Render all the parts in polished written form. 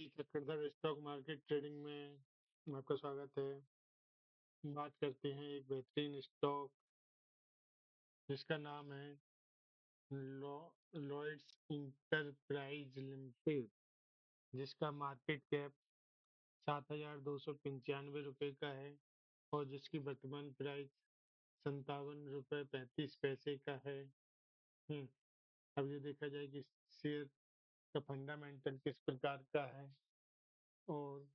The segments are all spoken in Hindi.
चक्रधर स्टॉक मार्केट ट्रेडिंग में आपका स्वागत है। बात करते हैं एक बेहतरीन स्टॉक जिसका नाम है लॉ लॉयड्स इंटरप्राइज लिमिटेड, जिसका मार्केट कैप 7,295 रुपये का है और जिसकी वर्तमान प्राइस 57 रुपये 35 पैसे का है। अब ये देखा जाए कि शेयर का फंडामेंटल किस प्रकार का है और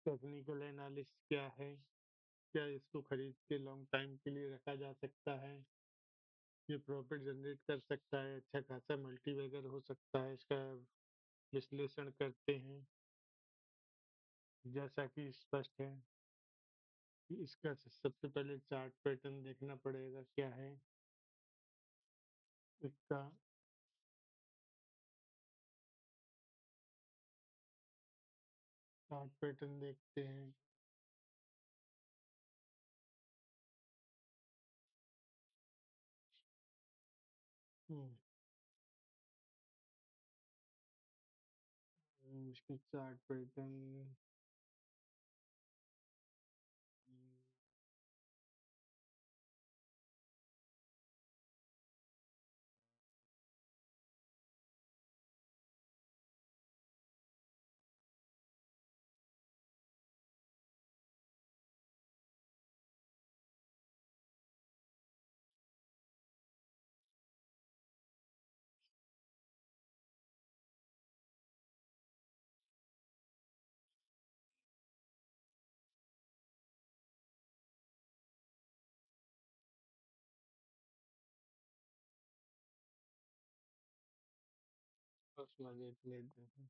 टेक्निकल एनालिसिस क्या है, क्या इसको खरीद के लॉन्ग टाइम के लिए रखा जा सकता है, ये प्रॉफिट जनरेट कर सकता है, अच्छा खासा मल्टीबैगर हो सकता है। इसका विश्लेषण करते हैं। जैसा कि स्पष्ट है कि इसका सबसे पहले चार्ट पैटर्न देखना पड़ेगा क्या है इसका। चार्ट पैटर्न देखते हैं। हम्म, इसकी चार्ट पैटर्न उसमें देख लेते हैं।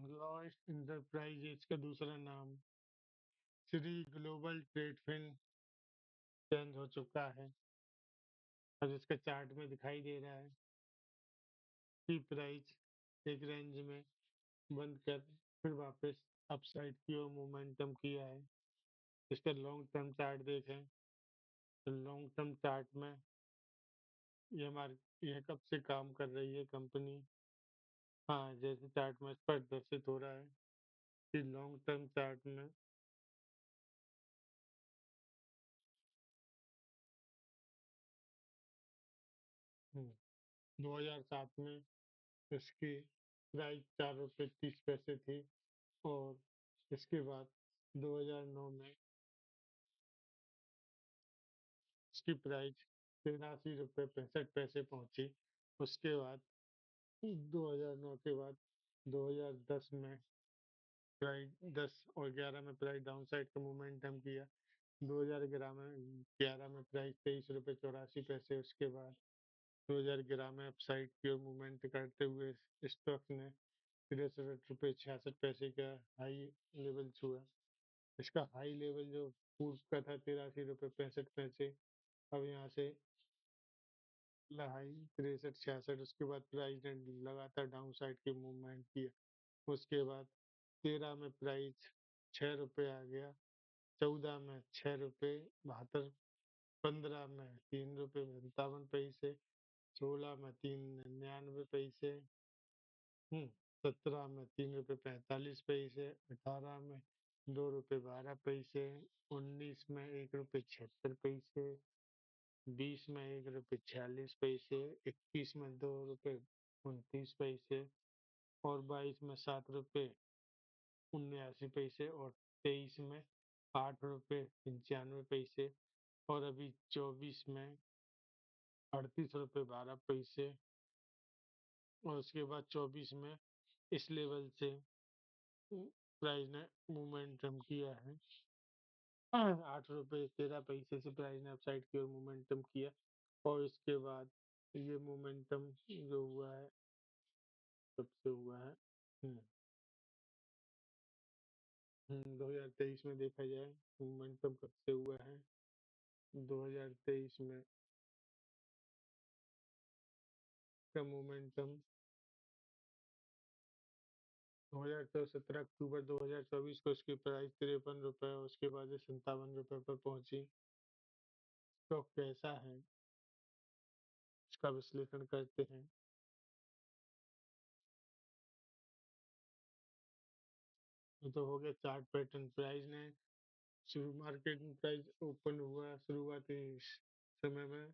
लॉयड इंटरप्राइजेज का दूसरा नाम Shri global trade fin change हो चुका है और इसका चार्ट में दिखाई दे रहा है कि प्राइस एक रेंज में बंद कर फिर वापस अपसाइड की ओर मोमेंटम किया है। इसका लॉन्ग टर्म चार्ट देखें तो लॉन्ग टर्म चार्ट में यह कब से काम कर रही है कंपनी। हाँ, जैसे चार्ट में प्रदर्शित हो रहा है कि लॉन्ग टर्म चार्ट में 2007 में इसकी प्राइस 4 रुपये 30 पैसे थी और इसके बाद 2009 में इसकी प्राइस 83 रुपये 65 पैसे पहुंची। उसके बाद 2009 के बाद 2010 में प्राइस 10 और 11 में प्राइस डाउन साइड का मोमेंटम किया। 2011 में प्राइस 23 रुपये 84 पैसे। उसके बाद 2011 में अपसाइड की ओर मूवमेंट करते हुए स्टॉक ने 63 रुपये 66 पैसे का हाई लेवल छुआ। इसका हाई लेवल जो पूर्व का था 83 रुपये 65 पैसे, अब यहाँ से हाई 63 66। उसके बाद प्राइस ने लगातार डाउन साइड की मूवमेंट किया। उसके बाद 13 में प्राइस 6 रुपये आ गया, 14 में 6 रुपये 72, 15 में 3 रुपये 57 पैसे, 16 में 3 99 पैसे, 17 में 3 रुपये 45 पैसे, 18 में 2 रुपये 12 पैसे, 19 में 1 रुपये 76 पैसे, 20 में 1 रुपये 46 पैसे, 21 में 2 रुपये 29 पैसे और 22 में 7 रुपये 79 पैसे और 23 में 8 रुपये 95 पैसे और अभी 24 में 38 रुपये 12 पैसे और उसके बाद 24 में इस लेवल से प्राइस ने मोमेंटम किया है। 8 रुपये 13 पैसे से प्राइस ने अपसाइड की ओर मोमेंटम किया और इसके बाद ये मोमेंटम जो हुआ है कब से हुआ है। 2023 में देखा जाए मोमेंटम कब से हुआ है। 2023 में का मोमेंटम 17 अक्टूबर 2024 को इसकी प्राइस 53 रुपये और उसके बाद 57 रुपये पर पहुंची। स्टॉक कैसा है इसका विश्लेषण करते हैं। ये तो हो गया चार्ट पैटर्न। प्राइस ने शुरू मार्केट में प्राइस ओपन हुआ शुरुआती समय में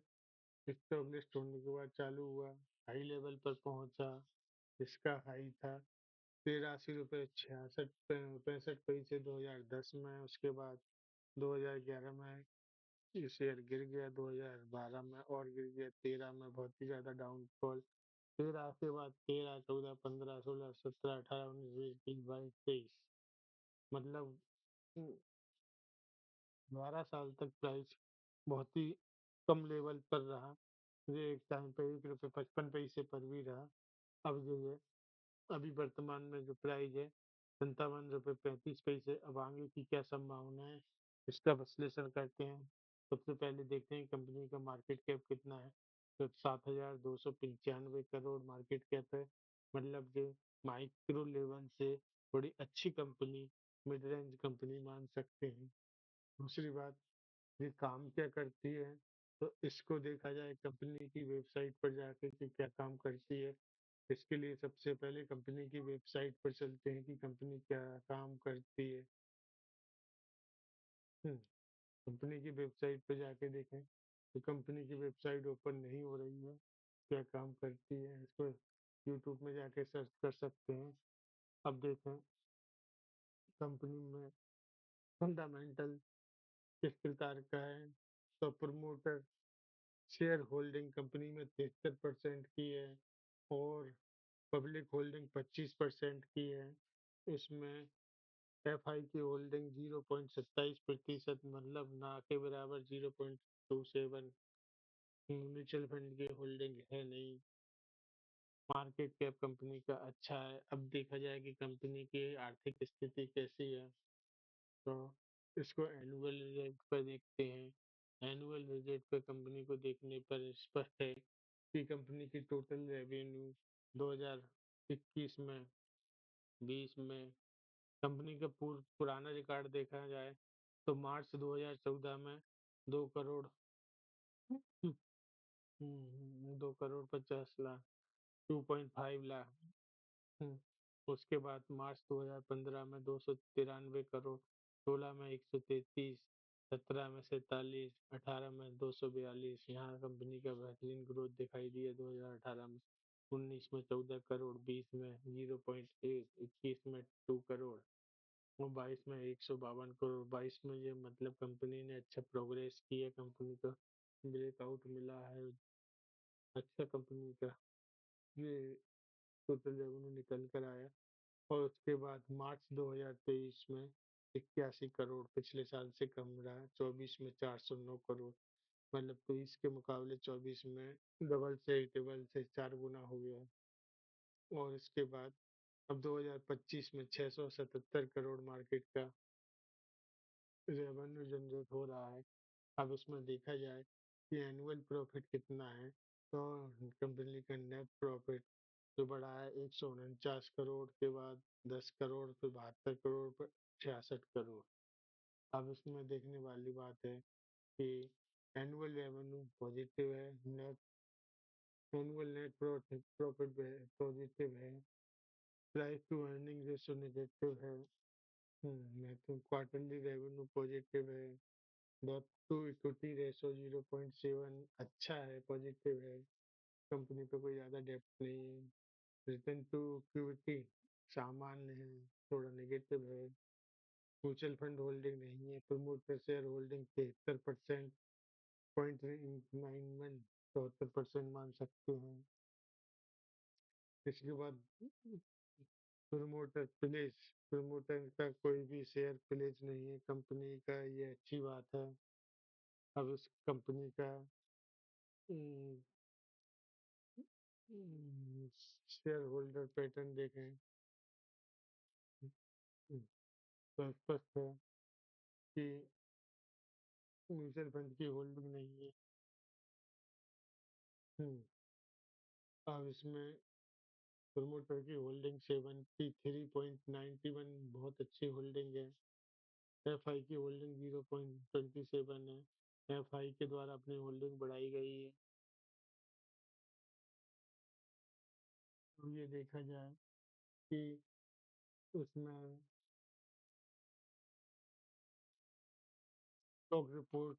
एस्टेब्लिश्ड होने के बाद चालू हुआ, हाई लेवल पर पहुंचा। इसका हाई था 83 रुपये 66 पैंसठ पैसे 2010 में। उसके बाद 2011 में ये शेयर गिर गया, 2012 में और गिर गया, 13 में बहुत ही ज्यादा डाउनफॉल। 13 के बाद 13, 14, 15, 16, 17, 18, 19, 20, 21, 22, 23, मतलब 12 साल तक प्राइस बहुत ही कम लेवल पर रहा। ये एक टाइम पे 1 रुपये 55 पैसे पर भी रहा। अब जो है अभी वर्तमान में जो प्राइस है 57 रुपये 35 पैसे। अब आगे की क्या संभावना है इसका विश्लेषण करते हैं। सबसे पहले देखते हैं कंपनी का मार्केट कैप कितना है। तो 7,295 करोड़ मार्केट कैप है। मतलब जो माइक्रो लेवल से थोड़ी अच्छी कंपनी, मिड रेंज कंपनी मान सकते हैं। दूसरी बात, ये काम क्या करती है, तो इसको देखा जाए कंपनी की वेबसाइट पर जाके कि क्या काम करती है। इसके लिए सबसे पहले कंपनी की वेबसाइट पर चलते हैं कि कंपनी क्या काम करती है। कंपनी की वेबसाइट पर जाके देखें तो कंपनी की वेबसाइट ओपन नहीं हो रही है। क्या काम करती है इसको यूट्यूब में जाके सर्च कर सकते हैं। अब देखें कंपनी में फंडामेंटल किस प्रकार का है। तो प्रमोटर शेयर होल्डिंग कंपनी में 73% की है और पब्लिक होल्डिंग 25% की है। इसमें एफआई की होल्डिंग 0.27%, मतलब ना के बराबर 0.27। म्यूचुअल फंड की होल्डिंग है नहीं। मार्केट कैप कंपनी का अच्छा है। अब देखा जाए कि कंपनी की आर्थिक स्थिति कैसी है, तो इसको एनुअल रिजल्ट पर देखते हैं। एनुअल रिजल्ट पर कंपनी को देखने पर स्पष्ट है कि कंपनी की टोटल रेवेन्यू 2021 में 20 में कंपनी का पुराना रिकॉर्ड देखा जाए तो मार्च 2014 में 2 करोड़ 2 करोड़ 50 लाख 2.5 लाख। हम्म, उसके बाद मार्च 2015 में 293 करोड़, 16 में 133, 17 में 47, 18 में 242। यहाँ कंपनी का बेहतरीन ग्रोथ दिखाई दिया 2018 में। 19 में 14 करोड़, 20 में 0.8, 21 में 2 करोड़ और 22 में 152 करोड़। 22 में ये मतलब कंपनी ने अच्छा प्रोग्रेस किया, कंपनी को ब्रेकआउट मिला है अच्छा कंपनी का। ये टोटल रेवेन्यू निकल कर आया। और उसके बाद मार्च 2023 में 81 करोड़, पिछले साल से कम रहा। 24 में 409 करोड़, मतलब 23 के मुकाबले 24 में डबल से 4 गुना हो गया। और इसके बाद अब 2025 में 677 करोड़ मार्केट का रेवेन्यू जनरेट हो रहा है। अब इसमें देखा जाए कि एनुअल प्रॉफिट कितना है, तो कंपनी का नेट प्रॉफिट जो बढ़ा है 149 करोड़ के बाद 10 करोड़, फिर 72 करोड़, फिर 66 करोड़। अब इसमें देखने वाली बात है कि एनुअल रेवेन्यू पॉजिटिव है, net annual net profit profit positive है, price to earning ratio negative है। क्वार्टरली रेवेन्यू पॉजिटिव है, डेब्ट टू इक्विटी रेशो 0.7 अच्छा है, पॉजिटिव है। कंपनी पे कोई ज़्यादा डेब्ट नहीं है। रिटर्न टू इक्विटी सामान्य है, थोड़ा नेगेटिव है। म्यूचुअल फंड होल्डिंग नहीं है। प्रमोटर शेयर होल्डिंग 73%, 0.91, 74% मान सकते हैं। इसके बाद प्रमोटर प्लेस, प्रमोटर का कोई भी शेयर प्लेस नहीं है कंपनी का, ये अच्छी बात है। अब इस कंपनी का शेयर होल्डर पैटर्न देखें तो स्पष्ट है कि म्यूचुअल फंड की होल्डिंग नहीं है। अब इसमें प्रमोटर की होल्डिंग 73.91 बहुत अच्छी होल्डिंग है। एफआई की होल्डिंग 0.27 है। एफआई के द्वारा अपनी होल्डिंग बढ़ाई गई है। तो ये देखा जाए कि उसमें स्टॉक रिपोर्ट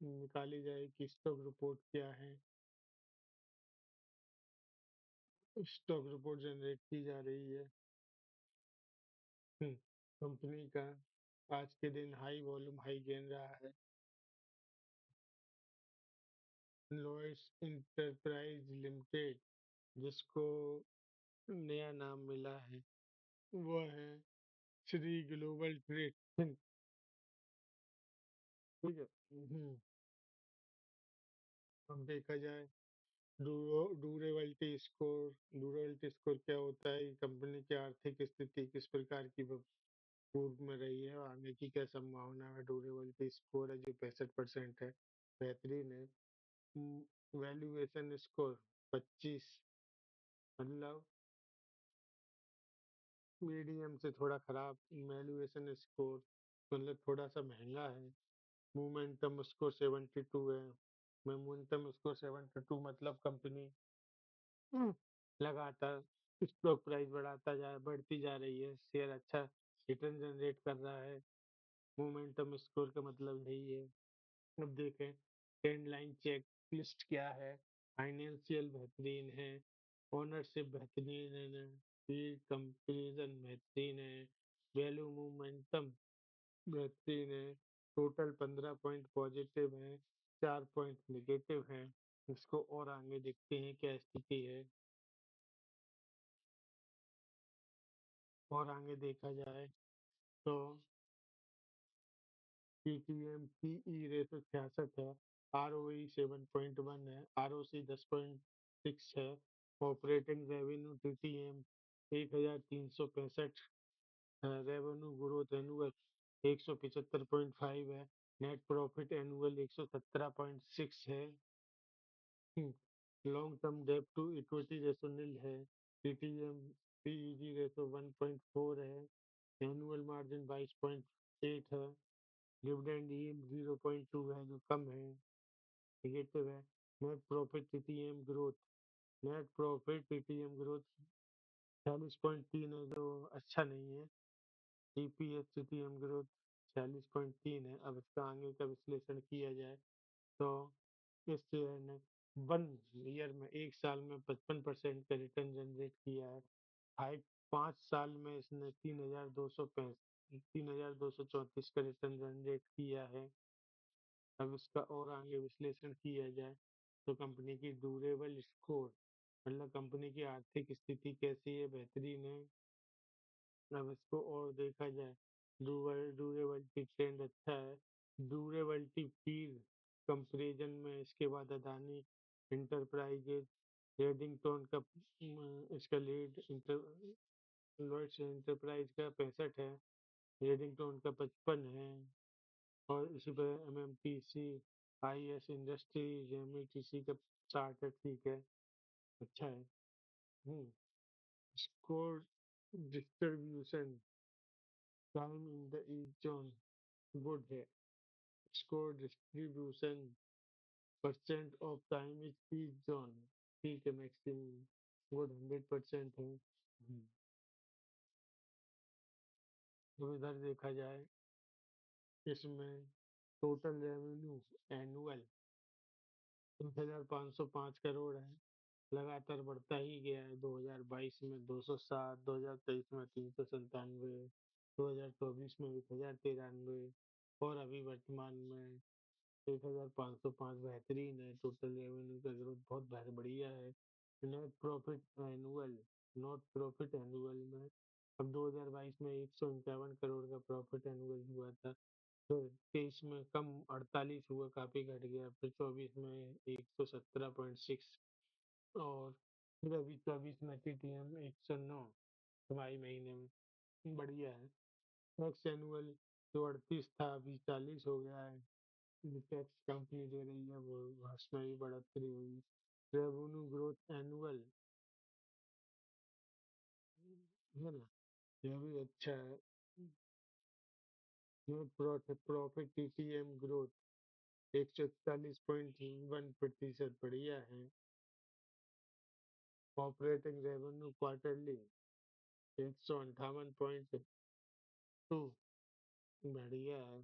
निकाली जाए कि स्टॉक रिपोर्ट क्या है, स्टॉक रिपोर्ट जनरेट की जा रही है। कंपनी का आज के दिन हाई वॉल्यूम हाई गेन रहा है। लॉयड्स इंटरप्राइज लिमिटेड, जिसको नया नाम मिला है, वो है श्री ग्लोबल ट्रेड। ठीक है। अब देखा जाए ड्यूरेबिलिटी स्कोर क्या होता है, कंपनी की आर्थिक स्थिति किस प्रकार की पूर्व में रही है और आगे की क्या संभावना है। ड्यूरेबिलिटी स्कोर है जो 65% है, बेहतरीन है। वैल्यूएशन स्कोर 25, मतलब मीडियम से थोड़ा खराब। वैल्यूएशन स्कोर मतलब थोड़ा सा महंगा है। मोमेंटम स्कोर 72 है। मोमेंटम स्कोर 72 मतलब कंपनी लगातार स्टॉक प्राइस बढ़ती जा रही है, शेयर अच्छा रिटर्न जनरेट कर रहा है। मोमेंटम स्कोर का मतलब यही है। अब देखें ट्रेंड लाइन चेक लिस्ट क्या है। फाइनेंशियल बेहतरीन है, ओनरशिप बेहतरीन है, कंपेरिजन बेहतरीन है, वैल्यू मोमेंटम बेहतरीन है। टोटल 15 पॉइंट पॉजिटिव है, 4 पॉइंट नेगेटिव है। इसको और आगे देखते हैं क्या स्थिति है। और आगे देखा जाए तो पीटीएम पीई रेशो 66 है, आरओई 7.1 है, आरओसी 10.6 है। ऑपरेटिंग रेवेन्यू टीटीएम 1365 है। रेवेन्यू ग्रोथ एनुअल 175.5 है। नेट प्रॉफिट एनुअल 117.6 है। Long term debt to equity ratio nil है। टीटीएम पीईजी रेशो 1.4 है। एनुअल मार्जिन 22.8 है। डिविडेंड यील्ड 0.2 है जो कम है, नेगेटिव है। Net profit TTM growth, net profit TTM growth 46.3 है जो अच्छा नहीं है। ईपीएस टीटीएम ग्रोथ 46.3 है। अब इसका आगे का विश्लेषण किया जाए तो इस शेयर ने 1 ईयर में, 1 साल में 55% का रिटर्न जनरेट किया है। 5 साल में इसने 3,234 का रिटर्न जनरेट किया है। अब इसका और आगे विश्लेषण किया जाए तो कंपनी की ड्यूरेबल स्कोर, मतलब कंपनी की आर्थिक स्थिति कैसी है, बेहतरीन है। अब इसको और देखा जाए, ड्यूरेबिलिटी ट्रेंड अच्छा है। ड्यूरेबिलिटी पीर कंपैरिजन में इसके बाद अदानी इंटरप्राइजेज, रेडिंगटन का इसका लीड लॉयड्स इंटरप्राइज का 65 है, रेडिंगटन का 55 है। और इसी पर एमएमटीसी, आईएस इंडस्ट्रीज, एमईटीसी का चार्ट है, ठीक है, अच्छा है। हम्म score distribution time in the east zone good है। Score distribution percent of time is east zone, ठीक है, मैक्सिमम गुड 100% है। तो इधर देखा जाए इसमें टोटल रेवेन्यू एनुअल 1,505 करोड़ है, लगातार बढ़ता ही गया है। 2022 में 207, 2023 में 397, 2024 में 1,093 और अभी वर्तमान में 1,505। बेहतरीन है, टोटल रेवेन्यू का ग्रोथ बहुत बढ़िया है। Net profit annual, not profit annual में अब 2022 में 151 करोड़ का प्रॉफिट एनुअल हुआ था, तो 23 में कम 48 हुआ, काफी घट गया। फिर 24 में 117.6 और फिर अभी 24 में टीटीएम 109 हमारी महीने में, बढ़िया है। टैक्स एनुअल जो 38 था अभी 40 हो गया है। जो टैक्स कंपनी दे रही है वो उसमें भी बढ़ोतरी हुई। रेवेन्यू ग्रोथ एनुअल है ना, यह भी अच्छा है। नेट प्रॉफिट टीटीएम ग्रोथ 141.1% बढ़िया है। ऑपरेटिंग रेवेन्यू क्वार्टरली 158.2, बढ़िया है।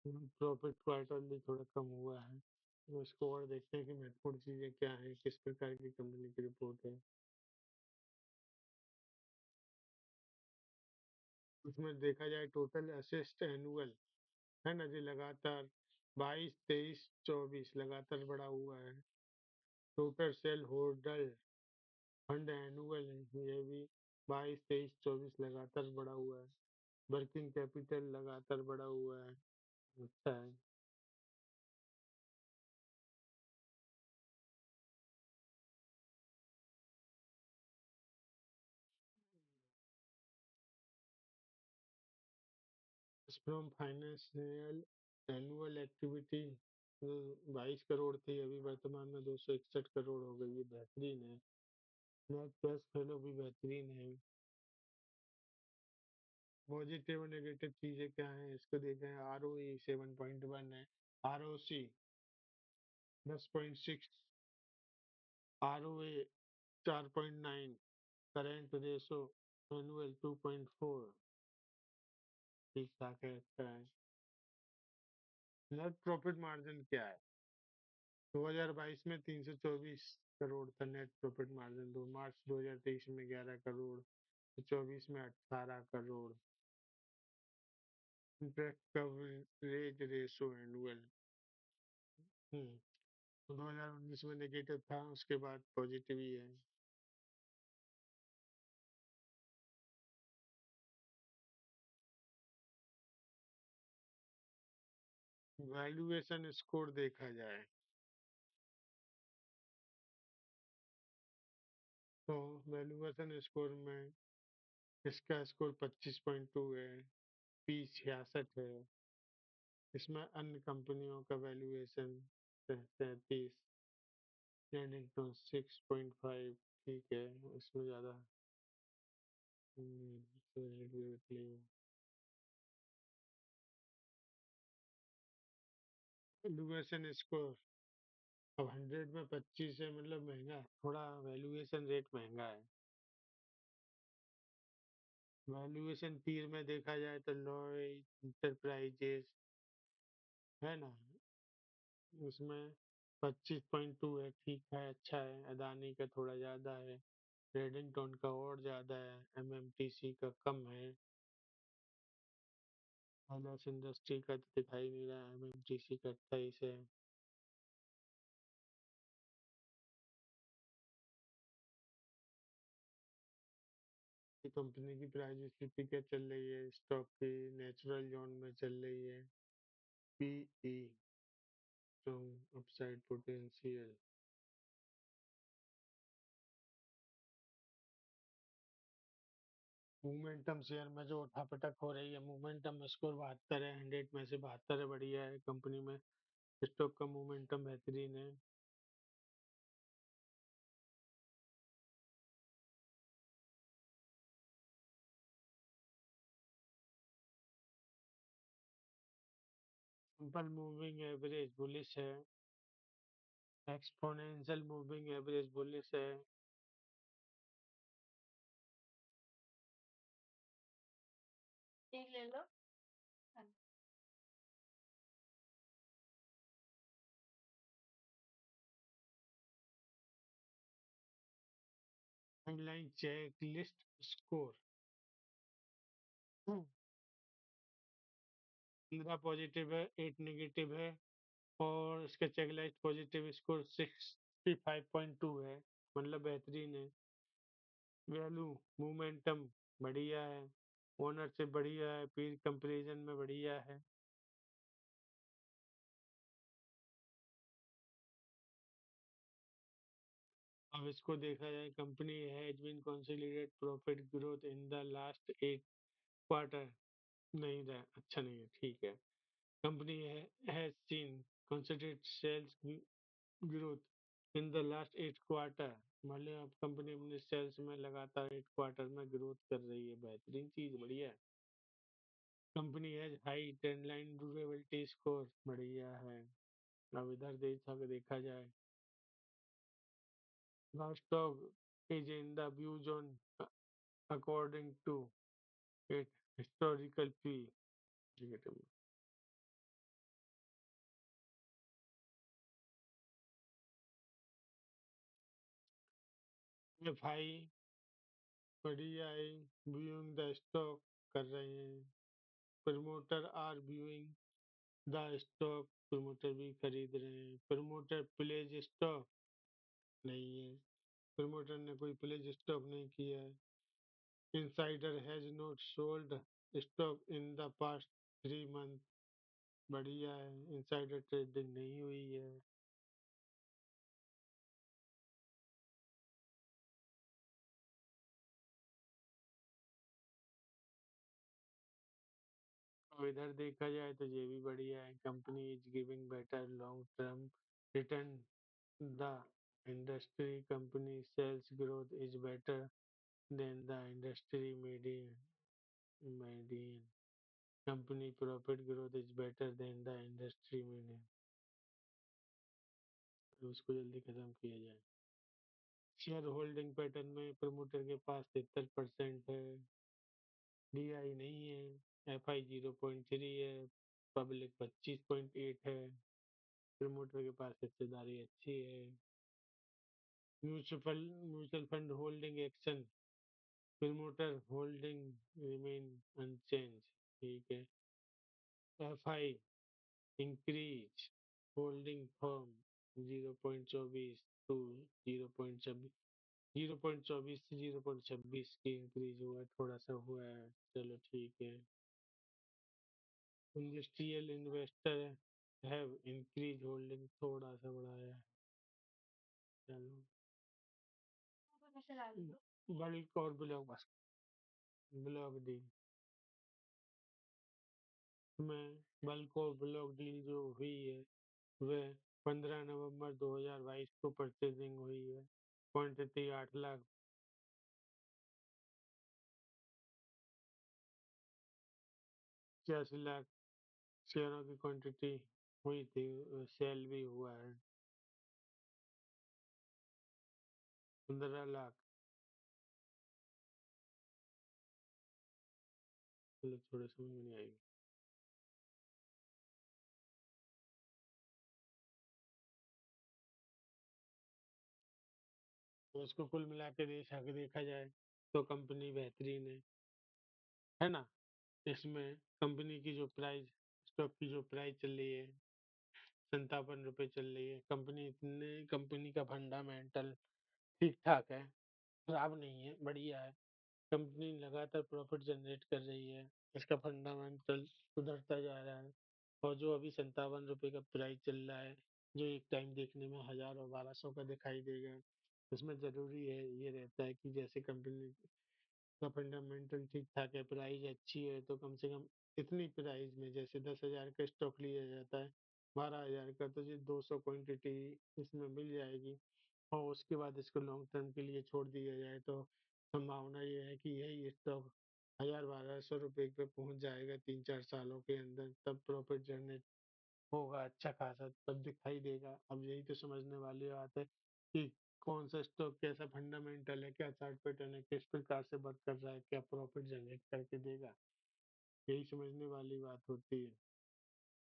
प्रॉफिट क्वार्टरली थोड़ा कम हुआ है। तो इसको और देखते हैं कि महत्वपूर्ण चीजें क्या है, किस प्रकार की कंपनी की रिपोर्ट है। उसमें देखा जाए टोटल असिस्ट एनुअल, है ना जी, लगातार 22, 23, 24 लगातार बढ़ा हुआ है। Total share holder fund annual ये भी 22, 23, 24 लगातार बढ़ा हुआ है। वर्किंग कैपिटल लगातार बढ़ा हुआ है। अच्छा है। From financial annual activity 22 crore थी, अभी वर्तमान में 261 करोड़ हो गई है, बेहतरीन है। नेट कैश फ्लो भी बेहतरीन है। पॉजिटिव और नेगेटिव चीजें क्या है इसको देखें। आर ओ ई 7.1 है, आर ओ सी 10.6, आर ओ ए 4.9, करेंट रेशो एनुअल 2.4, ठीक ठाक है, अच्छा है। नेट प्रॉफिट मार्जिन क्या है? 2022 में 324 करोड़ था नेट प्रॉफिट मार्जिन, 2 मार्च 2023 में 11 करोड़, 24 में 18 crore. Interest coverage ratio annual 2019 में नेगेटिव था, उसके बाद पॉजिटिव ही है। वैल्यूएशन स्कोर देखा जाए तो वैल्यूएशन स्कोर में इसका स्कोर 25.2 है, पी 66 है। इसमें अन्य कंपनियों का वैल्यूएशन 33, रेडिंगटन 6.5, ठीक है, इसमें ज़्यादा वैल्यूएशन स्कोर अब 100 में 25 है, मतलब महंगा है, थोड़ा वैल्यूएशन रेट महंगा है। वैल्यूएशन पीर में देखा जाए तो लॉयड इंटरप्राइजेस, है ना, उसमें 25.2 है, ठीक है, अच्छा है। अदानी का थोड़ा ज्यादा है, रेडिंगटन का और ज्यादा है, एमएमटीसी का कम है। एलएस इंडस्ट्री का तो दिखाई नहीं रहा, एमएमटीसी का 28 है। ये कंपनी की प्राइस स्थिति क्या चल रही है? स्टॉक की नेचुरल जोन में चल रही है। PE strong upside potential. Momentum share में जो उठापटक हो रही है, मोमेंटम स्कोर 72 है, 100 में से 72 है, बढ़िया है। कंपनी में स्टॉक का मोमेंटम बेहतरीन है। सिंपल मूविंग एवरेज बुलिश है, एक्सपोनेंशियल मूविंग एवरेज बुलिश है। एक ले लो। Online check list score 15 positive है, 8 नेगेटिव है, और इसका चेकलिस्ट पॉजिटिव स्कोर 65.2 है, मतलब बेहतरीन है। वैल्यू मोमेंटम बढ़िया है, ओनरशिप बढ़िया है, पीर कंपैरिजन में बढ़िया है। अब इसको देखा जाए, company has been consolidated profit growth in the last 8 quarter, नहीं रहा, अच्छा नहीं है, ठीक है। Company has seen consolidated sales growth in the last 8 quarter, मतलब अब कंपनी अपने सेल्स में लगातार 8 क्वार्टर में ग्रोथ कर रही है, बेहतरीन चीज, बढ़िया है। Company has high trend line durability score, बढ़िया है। अब इधर देखा देखा जाए The stock is in the view zone according to its historical peak. FI बढ़िया है, viewing the stock कर रहे हैं, promoter are viewing the stock, promoter भी खरीद रहे हैं, प्रमोटर प्लेज स्टॉक नहीं है, प्रमोटर ने कोई प्लेज स्टॉक नहीं किया है, insider has not sold stock in the past 3 month, बढ़िया है, इंसाइडर ट्रेडिंग नहीं हुई है, और इधर देखा जाए तो ये भी बढ़िया है, company is giving better long term return the industry, company sales growth is better than the industry median, company profit growth is better than the industry median। तो उसको जल्दी खत्म किया जाए। शेयर होल्डिंग पैटर्न में प्रमोटर के पास 73% है, डीआई नहीं है, एफ आई 0.3 है, पब्लिक 25.8 है, प्रमोटर के पास हिस्सेदारी अच्छी है। Mutual fund holding action, promoter holding remain unchanged, ठीक है। F I increase holding from 0.24 to 0.26, 0.24 से 0.26 की इंक्रीज हुआ है, थोड़ा सा हुआ है, चलो ठीक है। Industrial investor have increase holding, थोड़ा सा बढ़ाया है, चलो। बल्क और ब्लॉक, बस ब्लॉक डील में, बल्क और ब्लॉक डील जो हुई है वह 15 नवंबर 2022 को परचेजिंग हुई है, क्वांटिटी 8 लाख, 86 लाख शेयरों की क्वांटिटी हुई थी, सेल भी हुआ है 15 लाख, मतलब थोड़े समझ में नहीं आएगी। तो उसको कुल मिला के देखा जाए तो कंपनी बेहतरीन है ना। इसमें कंपनी की जो प्राइस, स्टॉक की जो प्राइस चल रही है 57 रुपये चल रही है, कंपनी का फंडामेंटल ठीक ठाक है, खराब नहीं है, बढ़िया है, कंपनी लगातार प्रॉफिट जनरेट कर रही है, इसका फंडामेंटल सुधरता जा रहा है, और जो अभी 57 रुपये का प्राइस चल रहा है, जो एक टाइम देखने में 1000 और 1200 का दिखाई देगा, इसमें जरूरी है ये रहता है कि जैसे कंपनी का फंडामेंटल ठीक ठाक है, प्राइस अच्छी है, तो कम से कम इतनी प्राइस में, जैसे 10,000 का स्टॉक लिया जाता है, 12,000 का, तो ये 200 क्वांटिटी इसमें मिल जाएगी, और उसके बाद इसको लॉन्ग टर्म के लिए छोड़ दिया जाए तो संभावना ये है कि यही स्टॉक 1000-1200 रुपये पे पहुंच जाएगा 3-4 सालों के अंदर, तब प्रॉफिट जनरेट होगा अच्छा खासा, तब दिखाई देगा। अब यही तो समझने वाली बात है कि कौन सा स्टॉक कैसा फंडामेंटल है, क्या चार्ट पैटर्न है, किस प्रकार से वर्क कर रहा है, क्या प्रॉफिट जनरेट करके देगा, यही समझने वाली बात होती है।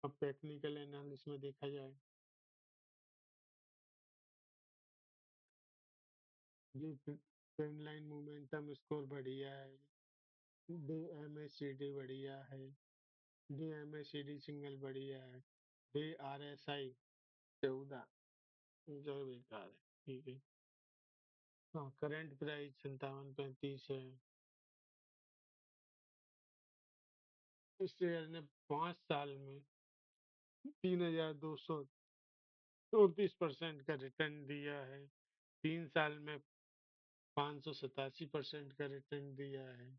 अब टेक्निकल एनालिसिस में देखा जाए, जी ट्रेंड लाइन मोमेंटम स्कोर बढ़िया है, DMACD बढ़िया है, DMACD सिंगल बढ़िया है, DRSI 14 जो बेकार है, ठीक है। हाँ, करंट प्राइस 57.35 है, इस शेयर ने 5 साल में 3234% का रिटर्न दिया है, 3 साल में 587% का रिटर्न दिया है,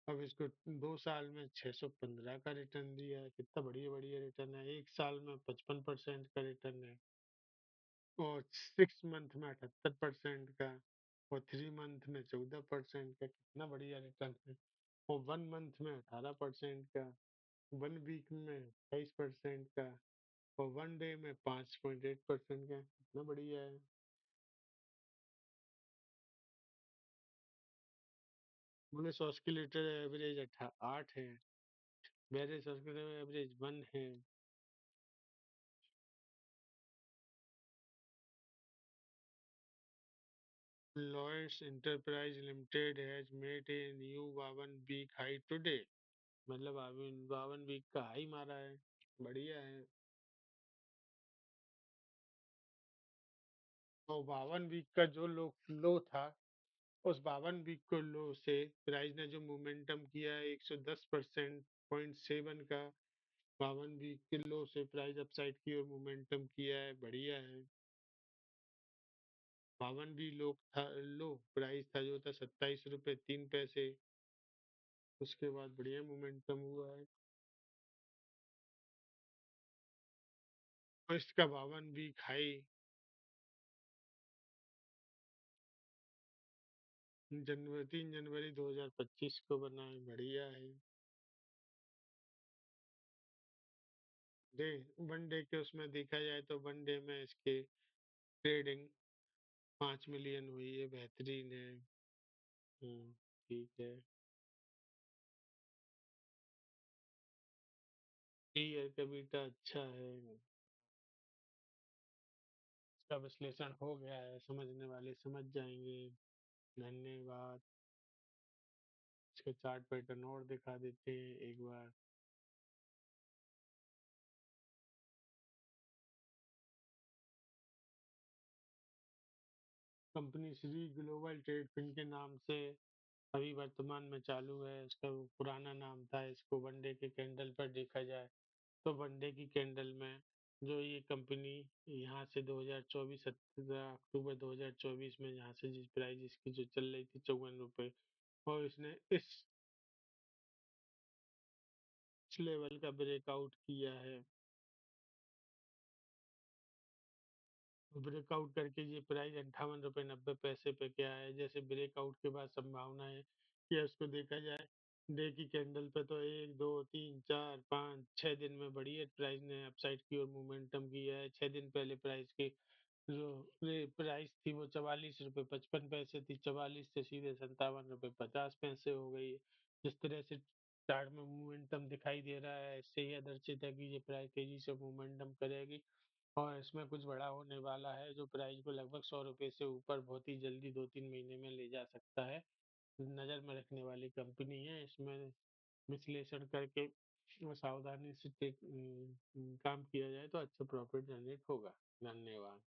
अब इसको 2 साल में 615 का रिटर्न दिया है, कितना बढ़िया बढ़िया रिटर्न है, 1 साल में 55% का रिटर्न है, और 6 मंथ में 78% का, और 3 मंथ में 14% का, कितना बढ़िया रिटर्न है, और 1 मंथ में 18% का, 1 वीक में 22% का, और 1 डे में 5.8% का, कितना बढ़िया है। बोले सॉस की लीटर एवरेज 8 है, मेरे सॉस की लीटर एवरेज 1 है। Lloyds Enterprise Limited has made a new 52-week high today। मतलब अभी 52 वीक का हाई मारा है, बढ़िया है। और 52 वीक का जो लो था, उस 52 वीक को लो से प्राइस ने जो मोमेंटम किया है 110% 0.7 का, 52 वीक के लो से प्राइस अपसाइड की और मोमेंटम किया है, बढ़िया है। 52 लोग था, लो प्राइस था जो था 27 रुपये 3 पैसे। उसके बाद बढ़िया मोमेंटम हुआ है। और इसका 52 वीक हाई जनवरी 3 जनवरी 2025 को बना है, बढ़िया है। डे 1 डे के उसमें देखा जाए तो 1 डे में इसके ट्रेडिंग 5 मिलियन हुई है, बेहतरीन है। ठीक है। ईयर का बीटा अच्छा है। इसका विश्लेषण हो गया है, समझने वाले समझ जाएंगे। धन्यवाद। इसके चार्ट पैटर्न और दिखा देते हैं एक बार। Company Shri global trade Fin के नाम से अभी वर्तमान में चालू है। इसका वो पुराना नाम था। इसको 1 डे के कैंडल पर देखा जाए तो 1 डे की कैंडल में जो ये कंपनी यहाँ से 2024 अक्टूबर 2024 में यहाँ से जिस प्राइस इसकी जो चल रही थी 54 रुपए, और इसने इस लेवल का ब्रेकआउट किया है। ब्रेकआउट करके ये प्राइस 58 रुपये 90 पैसे पे क्या है। जैसे ब्रेकआउट के बाद संभावना है कि उसको देखा जाए डे की कैंडल पे तो 1 2 3 4 5 6 दिन में बढ़िया प्राइस ने अपसाइड की और मोमेंटम किया है। 6 दिन पहले प्राइस की जो प्राइस थी वो 44 रुपये 55 पैसे थी। 44 से सीधे 57 रुपये 50 पैसे हो गई है। जिस तरह से चार्ट में मोमेंटम दिखाई दे रहा है, इससे यह दर्शित है कि ये प्राइस तेजी से मोमेंटम करेगी और इसमें कुछ बड़ा होने वाला है जो प्राइस को लगभग 100 रुपये से ऊपर बहुत ही जल्दी 2 3 महीने में ले जा सकता है। नज़र में रखने वाली कंपनी है। इसमें विश्लेषण करके और सावधानी से काम किया जाए तो अच्छा प्रॉफिट जनरेट होगा। धन्यवाद।